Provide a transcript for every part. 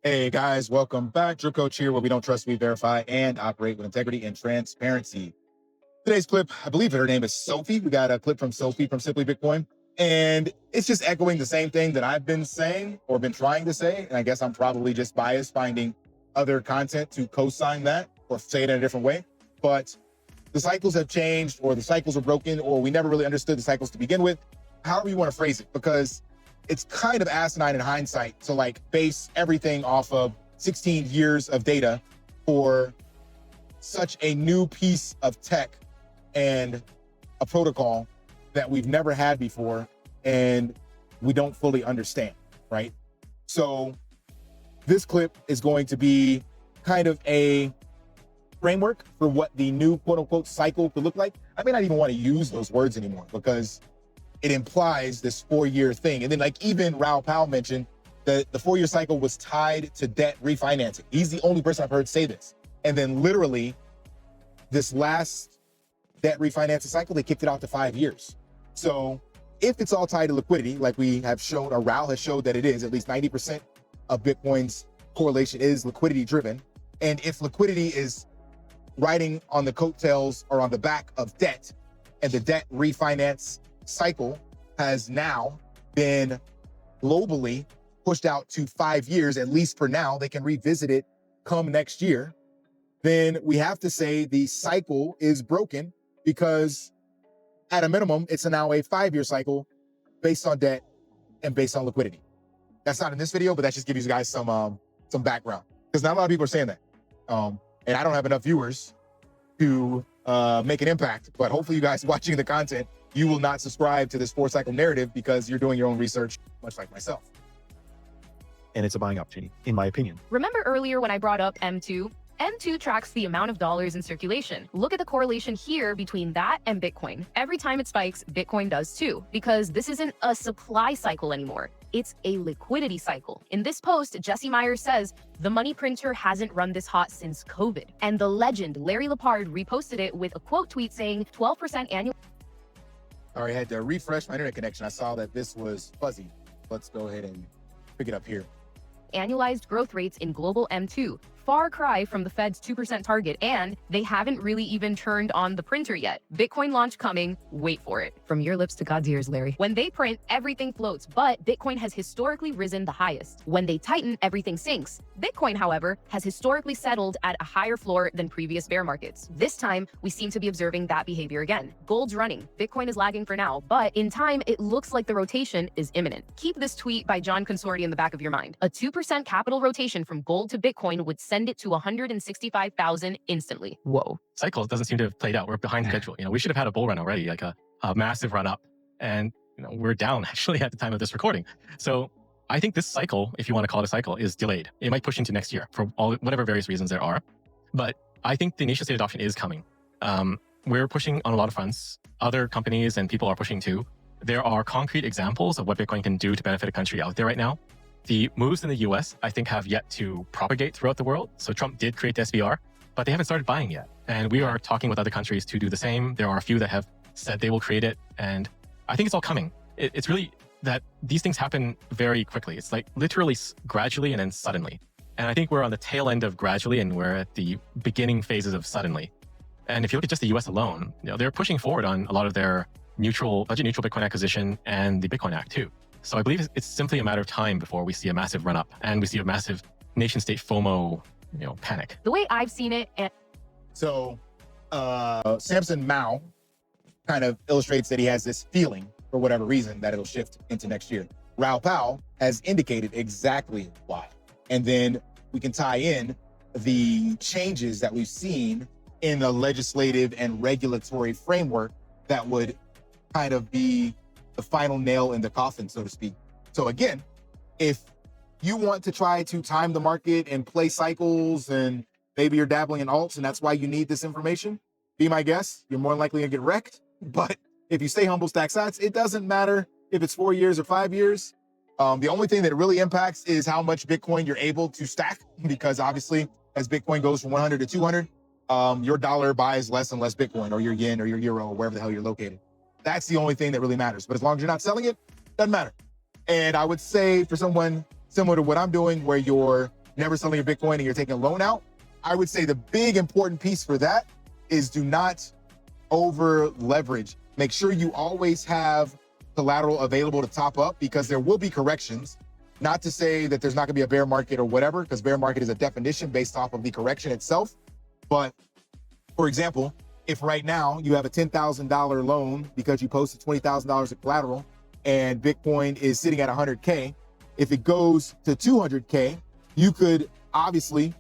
Hey guys, welcome back. Drew Coach here, where we don't trust, we verify, and operate with integrity and transparency. Today's clip, I believe her name is Sophie. We got a clip from Sophie from Simply Bitcoin, and it's just echoing the same thing that I've been saying or been trying to say. And I guess I'm probably just biased finding other content to co-sign that or say it in a different way. But the cycles have changed, or the cycles are broken, or we never really understood the cycles to begin with. However you want to phrase it, because it's kind of asinine in hindsight to like base everything off of 16 years of data for such a new piece of tech and a protocol that we've never had before and we don't fully understand, right? So this clip is going to be kind of a framework for what the new quote unquote cycle could look like. I may not even want to use those words anymore because it implies this 4-year thing. And then like even Raoul Pal mentioned that the 4-year cycle was tied to debt refinancing. He's the only person I've heard say this. And then literally this last debt refinancing cycle, they kicked it out to 5 years. So if it's all tied to liquidity, like we have shown, or Raoul has showed that it is, at least 90% of Bitcoin's correlation is liquidity driven. And if liquidity is riding on the coattails or on the back of debt, and the debt refinance cycle has now been globally pushed out to 5 years, at least for now, they can revisit it come next year, then we have to say the cycle is broken because at a minimum, it's now a 5-year cycle based on debt and based on liquidity. That's not in this video, but that just gives you guys some background, because not a lot of people are saying that. And I don't have enough viewers to make an impact, but hopefully you guys watching the content, you will not subscribe to this 4-cycle narrative because you're doing your own research, much like myself. And it's a buying opportunity, in my opinion. Remember earlier when I brought up M2? M2 tracks the amount of dollars in circulation. Look at the correlation here between that and Bitcoin. Every time it spikes, Bitcoin does too, because this isn't a supply cycle anymore. It's a liquidity cycle. In this post, Jesse Myers says, the money printer hasn't run this hot since COVID. And the legend, Larry Lepard, reposted it with a quote tweet saying 12% annual. All right, I had to refresh my internet connection. I saw that this was fuzzy. Let's go ahead and pick it up here. Annualized growth rates in global M2. Far cry from the Fed's 2% target, and they haven't really even turned on the printer yet. Bitcoin launch coming, wait for it. From your lips to God's ears, Larry. When they print, everything floats, but Bitcoin has historically risen the highest. When they tighten, everything sinks. Bitcoin, however, has historically settled at a higher floor than previous bear markets. This time, we seem to be observing that behavior again. Gold's running, Bitcoin is lagging for now, but in time, it looks like the rotation is imminent. Keep this tweet by John Consorti in the back of your mind. A 2% capital rotation from gold to Bitcoin would send it to 165,000 instantly. Whoa. Cycle doesn't seem to have played out. We're behind schedule. We should have had a bull run already, like a massive run up. And we're down actually at the time of this recording. So I think this cycle, if you want to call it a cycle, is delayed. It might push into next year for whatever various reasons there are. But I think the nation state adoption is coming. We're pushing on a lot of fronts. Other companies and people are pushing too. There are concrete examples of what Bitcoin can do to benefit a country out there right now. The moves in the US, I think, have yet to propagate throughout the world. So Trump did create the SBR, but they haven't started buying yet. And we are talking with other countries to do the same. There are a few that have said they will create it. And I think it's all coming. It's really that these things happen very quickly. It's like literally gradually and then suddenly. And I think we're on the tail end of gradually and we're at the beginning phases of suddenly. And if you look at just the US alone, they're pushing forward on a lot of their budget neutral Bitcoin acquisition and the Bitcoin Act too. So I believe it's simply a matter of time before we see a massive run up and we see a massive nation state FOMO, panic. The way I've seen it. So Samson Mao kind of illustrates that he has this feeling for whatever reason that it'll shift into next year. Raoul Pal has indicated exactly why. And then we can tie in the changes that we've seen in the legislative and regulatory framework that would kind of be the final nail in the coffin, so to speak. So again, if you want to try to time the market and play cycles and maybe you're dabbling in alts and that's why you need this information, be my guest. You're more likely to get wrecked. But if you stay humble, stack sats, it doesn't matter if it's 4 years or 5 years. The only thing that it really impacts is how much Bitcoin you're able to stack, because obviously as Bitcoin goes from 100 to 200, your dollar buys less and less Bitcoin, or your yen or your euro or wherever the hell you're located. That's the only thing that really matters. But as long as you're not selling it, doesn't matter. And I would say for someone similar to what I'm doing, where you're never selling your Bitcoin and you're taking a loan out, I would say the big important piece for that is do not over leverage. Make sure you always have collateral available to top up, because there will be corrections. Not to say that there's not gonna be a bear market or whatever, because bear market is a definition based off of the correction itself. But for example, if right now you have a $10,000 loan because you posted $20,000 of collateral and Bitcoin is sitting at 100K, if it goes to 200K, you could obviously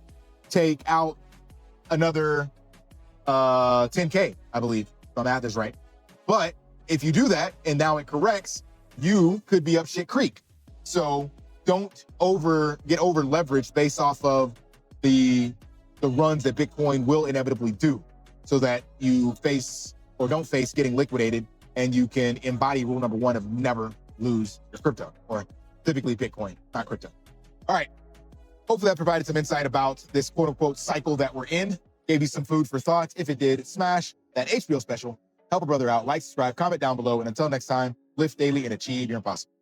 take out another 10K, I believe, if my math is right. But if you do that and now it corrects, you could be up shit creek. So don't get over leveraged based off of the runs that Bitcoin will inevitably do, so that you face or don't face getting liquidated, and you can embody rule number one of never lose your crypto, or typically Bitcoin, not crypto. All right. Hopefully that provided some insight about this quote unquote cycle that we're in. Gave you some food for thought. If it did, smash that HBO special. Help a brother out. Like, subscribe, comment down below. And until next time, lift daily and achieve your impossible.